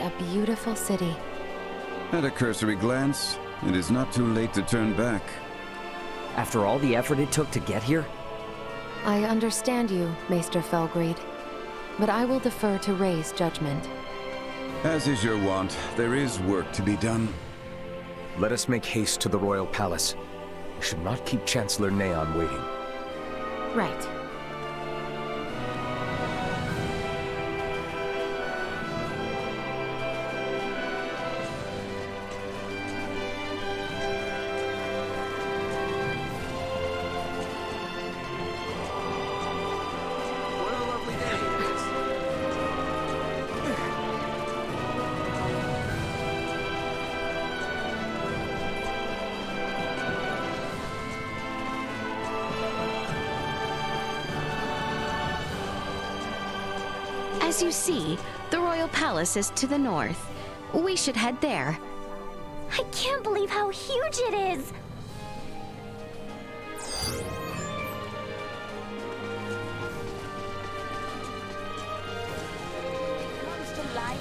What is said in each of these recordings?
a beautiful city. At a cursory glance, it is not too late to turn back. After all the effort it took to get here? I understand you, Maester Felgreed, but I will defer to Ray's judgment. As is your wont, there is work to be done. Let us make haste to the Royal Palace. We should not keep Chancellor Neon waiting. Right. As you see, the Royal Palace is to the north. We should head there. I can't believe how huge it is! Comes to life.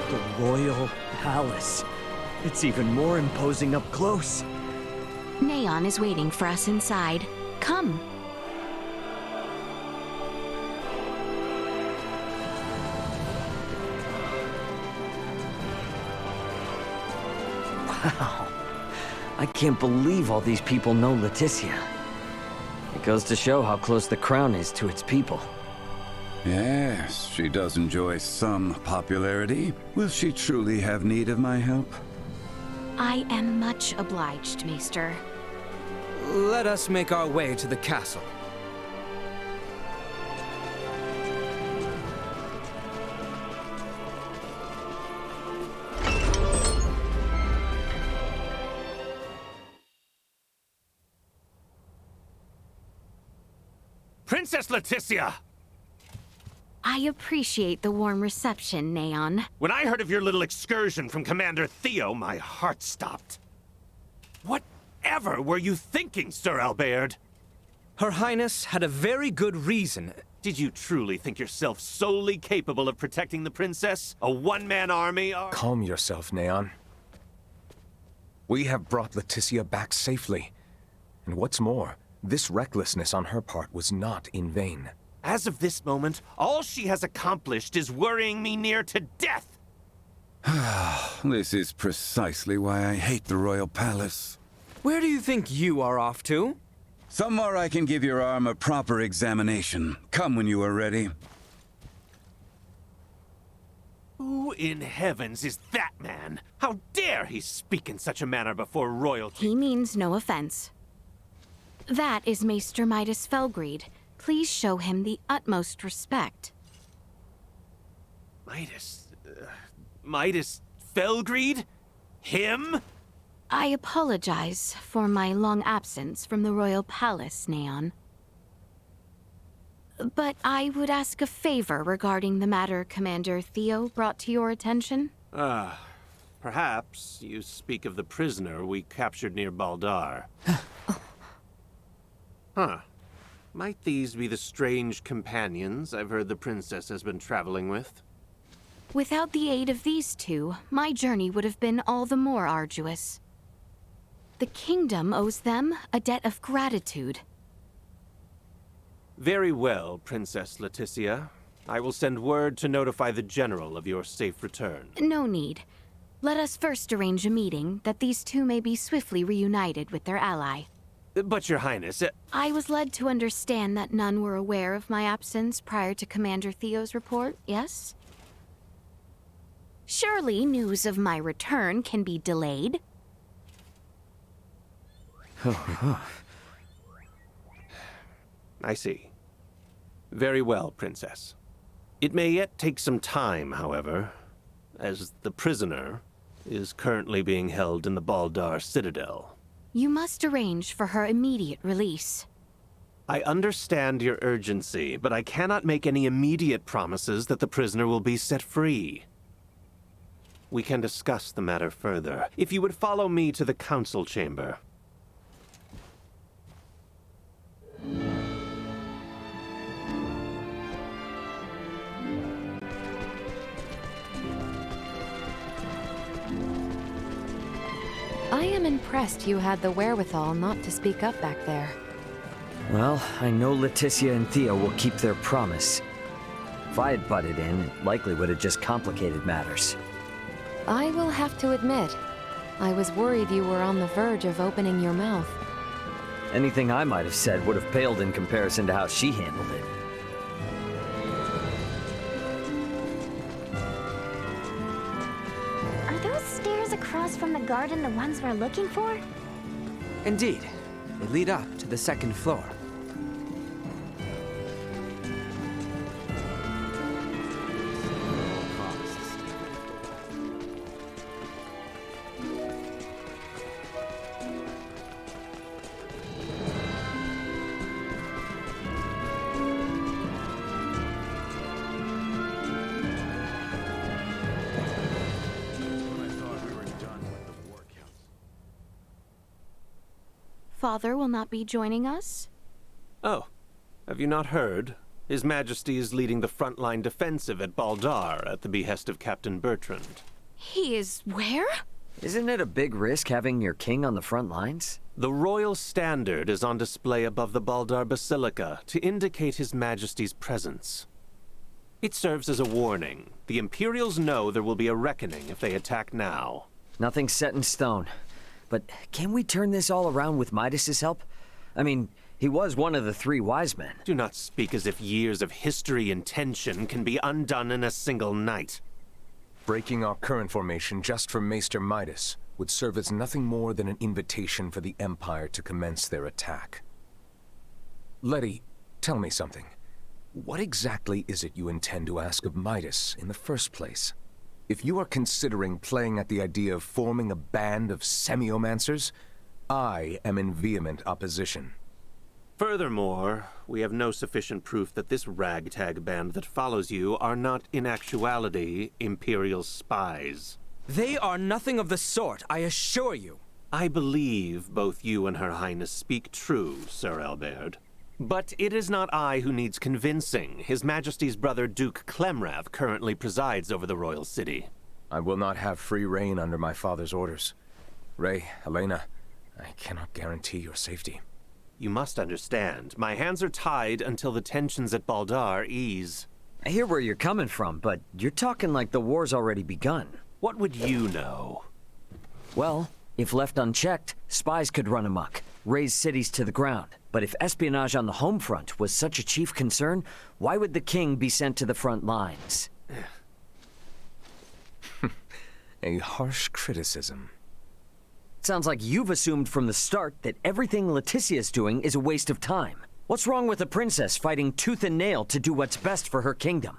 The Royal Palace. It's even more imposing up close. Neon is waiting for us inside. Come. Wow. I can't believe all these people know Leticia. It goes to show how close the crown is to its people. Yes, she does enjoy some popularity. Will she truly have need of my help? I am much obliged, Maester. Let us make our way to the castle. Princess Leticia! I appreciate the warm reception, Neon. When I heard of your little excursion from Commander Theo, my heart stopped. Whatever were you thinking, Sir Albert? Her Highness had a very good reason. Did you truly think yourself solely capable of protecting the princess? A one-man army or— Calm yourself, Neon. We have brought Leticia back safely. And what's more, this recklessness on her part was not in vain. As of this moment, all she has accomplished is worrying me near to death! This is precisely why I hate the Royal Palace. Where do you think you are off to? Somewhere I can give your arm a proper examination. Come when you are ready. Who in heavens is that man? How dare he speak in such a manner before royalty? He means no offense. That is Maester Midas Felgreed. Please show him the utmost respect. Midas Felgreed? Him? I apologize for my long absence from the Royal Palace, Neon. But I would ask a favor regarding the matter Commander Theo brought to your attention. Perhaps you speak of the prisoner we captured near Baldar. Huh. Might these be the strange companions I've heard the princess has been traveling with? Without the aid of these two, my journey would have been all the more arduous. The kingdom owes them a debt of gratitude. Very well, Princess Leticia. I will send word to notify the general of your safe return. No need. Let us first arrange a meeting that these two may be swiftly reunited with their ally. But, Your Highness, I was led to understand that none were aware of my absence prior to Commander Theo's report, yes? Surely news of my return can be delayed. I see. Very well, Princess. It may yet take some time, however, as the prisoner is currently being held in the Baldar Citadel. You must arrange for her immediate release. I understand your urgency, but I cannot make any immediate promises that the prisoner will be set free. We can discuss the matter further, if you would follow me to the council chamber. I am impressed you had the wherewithal not to speak up back there. Well, I know Leticia and Theo will keep their promise. If I had butted in, it likely would have just complicated matters. I will have to admit, I was worried you were on the verge of opening your mouth. Anything I might have said would have paled in comparison to how she handled it. Are those stairs across from the garden the ones we're looking for? Indeed. They lead up to the second floor. Father will not be joining us? Oh, have you not heard? His Majesty is leading the frontline defensive at Baldar at the behest of Captain Bertrand. He is where? Isn't it a big risk having your king on the front lines? The royal standard is on display above the Baldar Basilica to indicate His Majesty's presence. It serves as a warning. The Imperials know there will be a reckoning if they attack now. Nothing's set in stone. But can we turn this all around with Midas's help? I mean, he was one of the 3 wise men. Do not speak as if years of history and tension can be undone in a single night. Breaking our current formation just for Maester Midas would serve as nothing more than an invitation for the Empire to commence their attack. Letty, tell me something. What exactly is it you intend to ask of Midas in the first place? If you are considering playing at the idea of forming a band of semiomancers, I am in vehement opposition. Furthermore, we have no sufficient proof that this ragtag band that follows you are not in actuality Imperial spies. They are nothing of the sort, I assure you. I believe both you and Her Highness speak true, Sir Albert. But it is not I who needs convincing. His Majesty's brother Duke Clemrath currently presides over the royal city. I will not have free reign under my father's orders. Ray, Helena, I cannot guarantee your safety. You must understand, my hands are tied until the tensions at Baldar ease. I hear where you're coming from, but you're talking like the war's already begun. What would you know? Well, if left unchecked, spies could run amok, raze cities to the ground. But if espionage on the home front was such a chief concern, why would the king be sent to the front lines? A harsh criticism. Sounds like you've assumed from the start that everything Leticia's doing is a waste of time. What's wrong with a princess fighting tooth and nail to do what's best for her kingdom?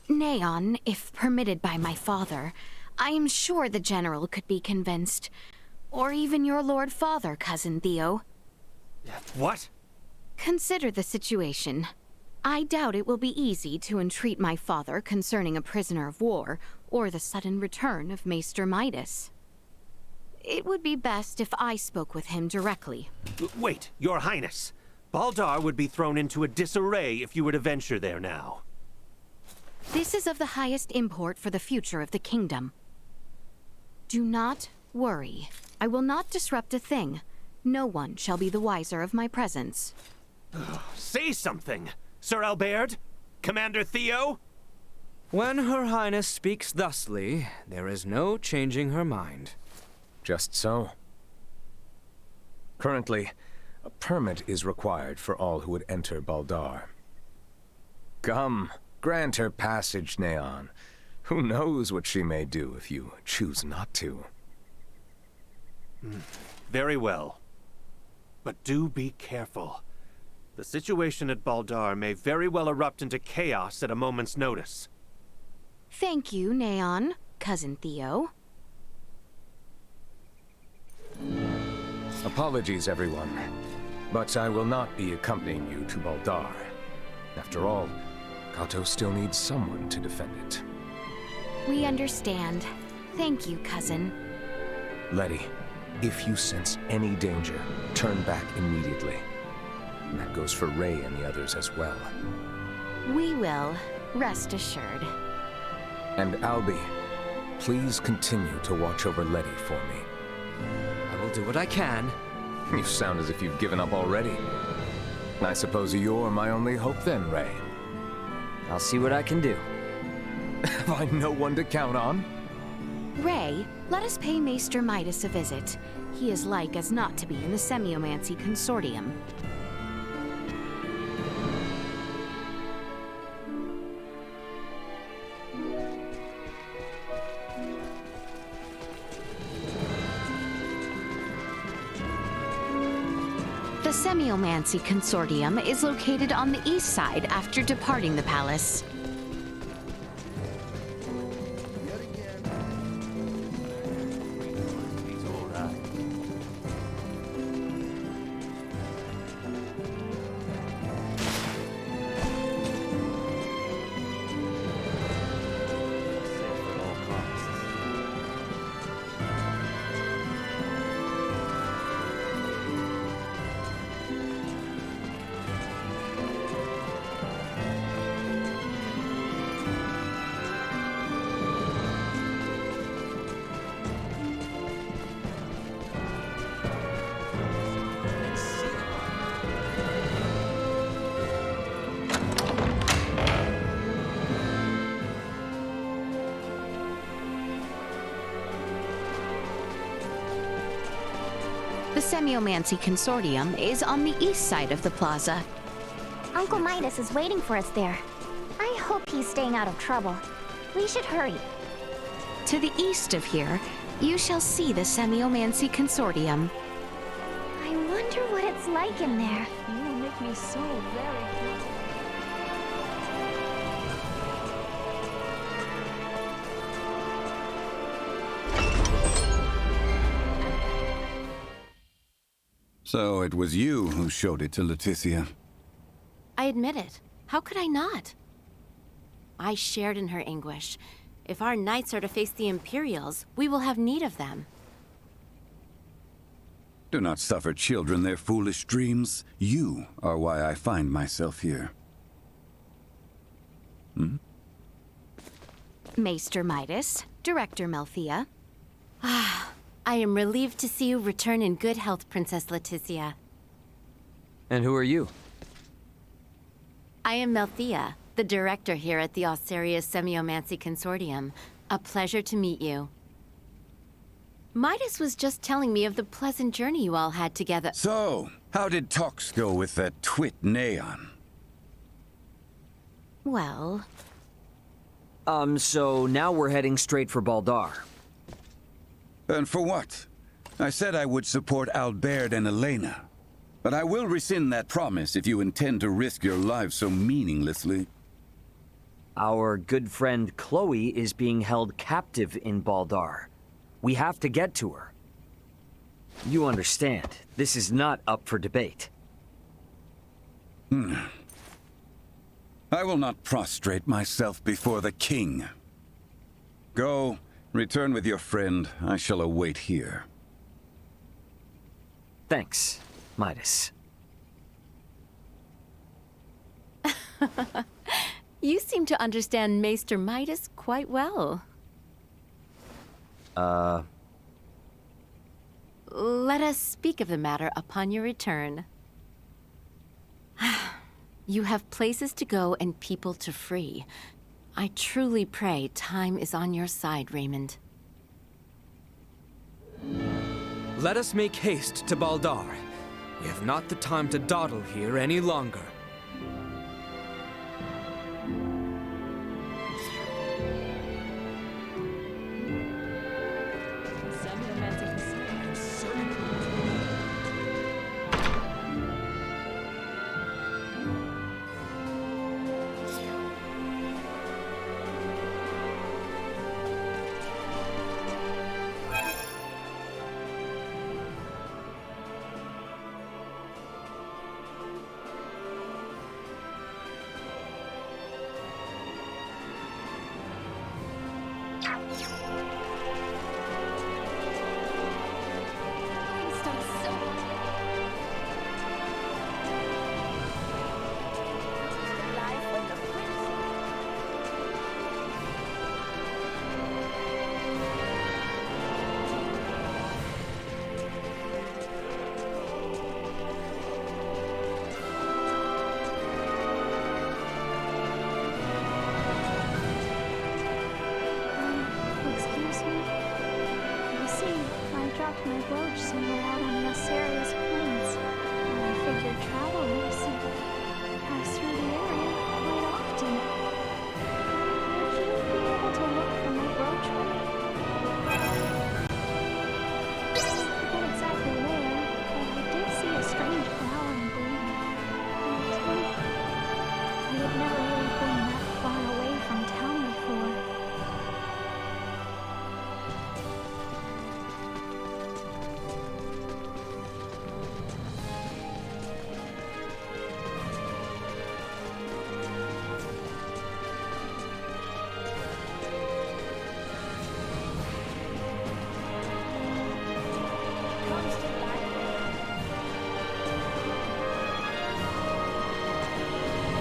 Neon, if permitted by my father, I am sure the general could be convinced. Or even your Lord Father, Cousin Theo. What? Consider the situation. I doubt it will be easy to entreat my father concerning a prisoner of war, or the sudden return of Maester Midas. It would be best if I spoke with him directly. Wait, Your Highness. Baldar would be thrown into a disarray if you were to venture there now. This is of the highest import for the future of the kingdom. Do not worry. I will not disrupt a thing. No one shall be the wiser of my presence. Say something, Sir Albert? Commander Theo? When Her Highness speaks thusly, there is no changing her mind. Just so. Currently, a permit is required for all who would enter Baldar. Come, grant her passage, Neon. Who knows what she may do if you choose not to. Very well. But do be careful. The situation at Baldar may very well erupt into chaos at a moment's notice. Thank you, Neon, Cousin Theo. Apologies, everyone. But I will not be accompanying you to Baldar. After all, Kato still needs someone to defend it. We understand. Thank you, Cousin. Letty, if you sense any danger, turn back immediately. And that goes for Ray and the others as well. We will, rest assured. And Albie, Please continue to watch over Letty for me. I will do what I can. You sound as if you've given up already. I suppose you're my only hope then, Ray. I'll see what I can do. Have I no one to count on? Ray, let us pay Maester Midas a visit. He is like as not to be in the Semiomancy Consortium. The Semiomancy Consortium is located on the east side after departing the palace. The Semiomancy Consortium is on the east side of the plaza. Uncle Midas is waiting for us there. I hope he's staying out of trouble. We should hurry. To the east of here, you shall see the Semiomancy Consortium. I wonder what it's like in there. You make me so very curious. So it was you who showed it to Leticia. I admit it. How could I not? I shared in her anguish. If our knights are to face the Imperials, we will have need of them. Do not suffer children their foolish dreams. You are why I find myself here. Maester Midas, Director Melthea. I am relieved to see you return in good health, Princess Leticia. And who are you? I am Melthea, the director here at the Osarius Semiomancy Consortium. A pleasure to meet you. Midas was just telling me of the pleasant journey you all had together. So, how did talks go with that twit Neon? Well... So now we're heading straight for Baldar. And for what? I said I would support Albert and Elena. But I will rescind that promise if you intend to risk your lives so meaninglessly. Our good friend Chloe is being held captive in Baldar. We have to get to her. You understand, this is not up for debate. I will not prostrate myself before the king. Go. Return with your friend. I shall await here. Thanks, Midas. You seem to understand Maester Midas quite well. Let us speak of the matter upon your return. You have places to go and people to free. I truly pray time is on your side, Raymond. Let us make haste to Baldar. We have not the time to dawdle here any longer.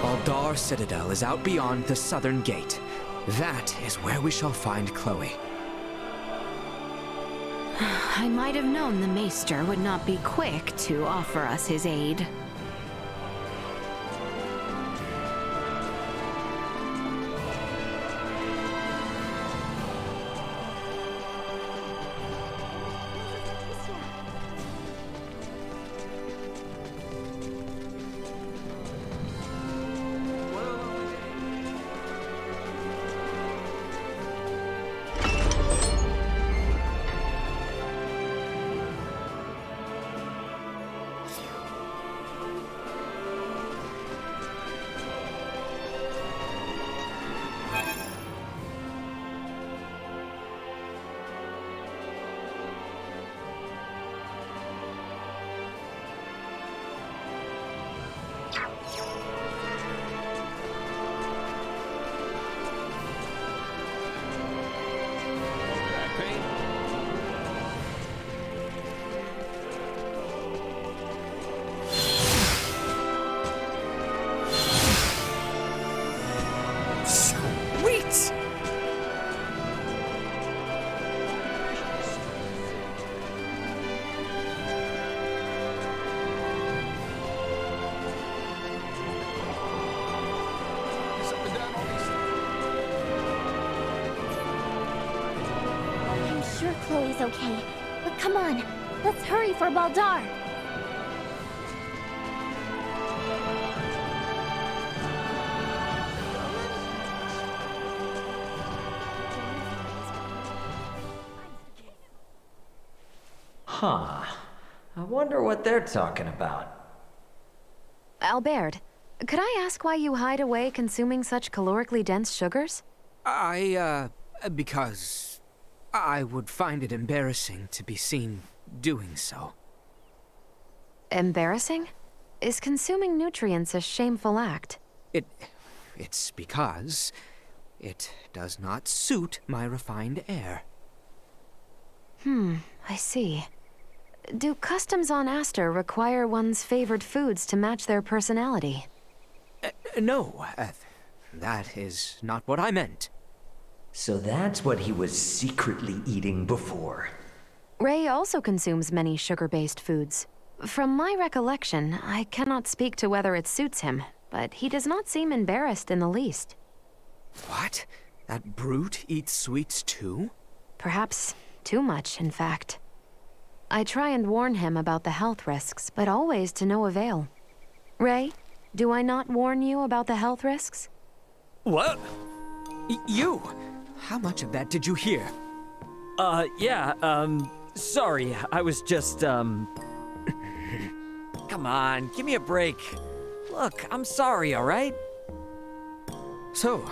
Baldar Citadel is out beyond the southern gate. That is where we shall find Chloe. I might have known the Maester would not be quick to offer us his aid. Sure Chloe's okay, but come on, let's hurry for Baldar. Huh. I wonder what they're talking about. Albert, could I ask why you hide away consuming such calorically dense sugars? Because I would find it embarrassing to be seen doing so. Embarrassing? Is consuming nutrients a shameful act? It's because it does not suit my refined air. I see. Do customs on Aster require one's favored foods to match their personality? No, that is not what I meant. So that's what he was secretly eating before. Ray also consumes many sugar-based foods. From my recollection, I cannot speak to whether it suits him, but he does not seem embarrassed in the least. What? That brute eats sweets too? Perhaps too much, in fact. I try and warn him about the health risks, but always to no avail. Ray, do I not warn you about the health risks? What? You? How much of that did you hear? Sorry, I was just, Come on, give me a break. Look, I'm sorry, alright? So,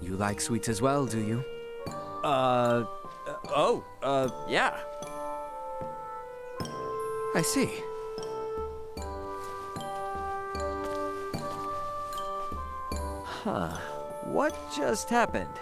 you like sweets as well, do you? Yeah. I see. Huh. What just happened?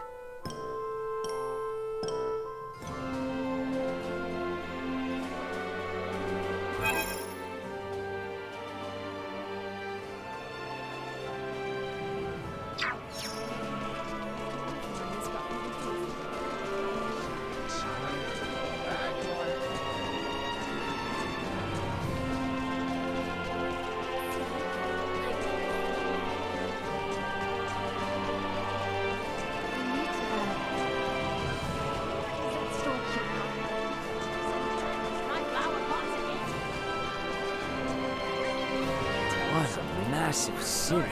Massive city.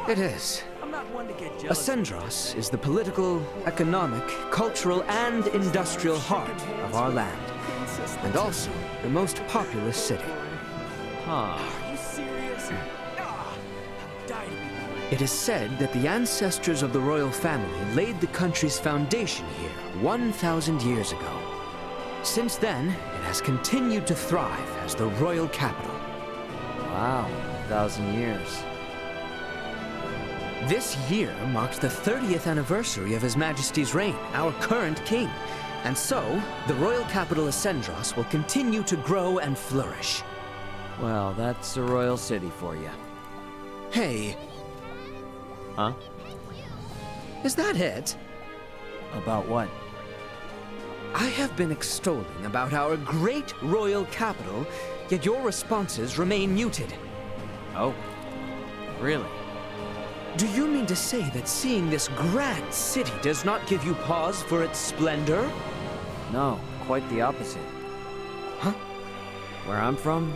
It is. Acendros is the political, economic, cultural, and industrial heart of our land, and also the most populous city. Huh. It is said that the ancestors of the royal family laid the country's foundation here 1,000 years ago. Since then, it has continued to thrive as the royal capital. Wow, 1,000 years. This year marks the 30th anniversary of His Majesty's reign, our current king. And so, the Royal Capital Acendros will continue to grow and flourish. Well, that's a royal city for you. Hey, Huh? is that it? About what? I have been extolling about our great royal capital, yet your responses remain muted. Oh. Really? Do you mean to say that seeing this grand city does not give you pause for its splendor? No, quite the opposite. Huh? Where I'm from,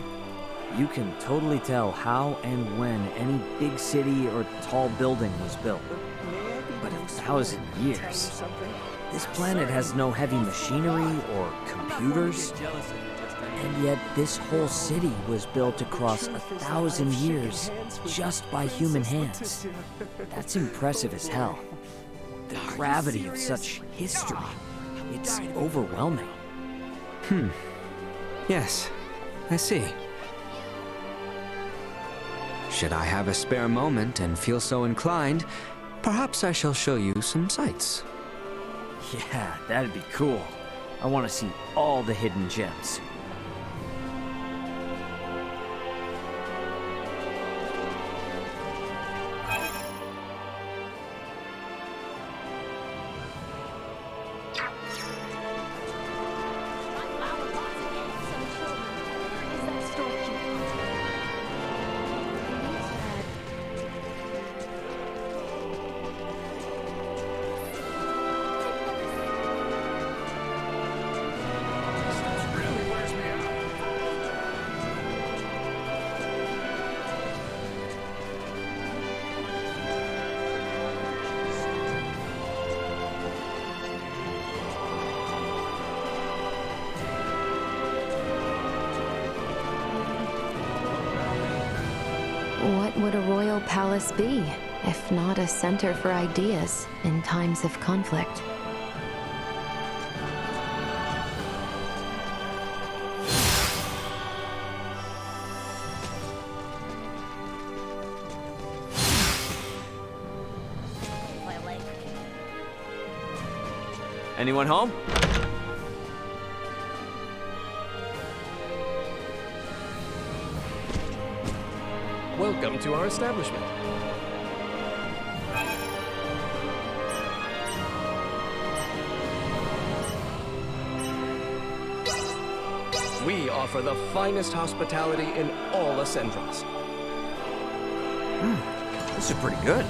you can totally tell how and when any big city or tall building was built. But 1,000 years. This planet has no heavy machinery or computers. And yet this whole city was built across 1,000 years just by human hands. That's impressive as hell. The gravity of such history. It's overwhelming. Yes, I see. Should I have a spare moment and feel so inclined, perhaps I shall show you some sights. Yeah, that'd be cool. I want to see all the hidden gems. What would a royal palace be, if not a center for ideas in times of conflict? Anyone home? Welcome to our establishment. We offer the finest hospitality in all Acendros. This is pretty good.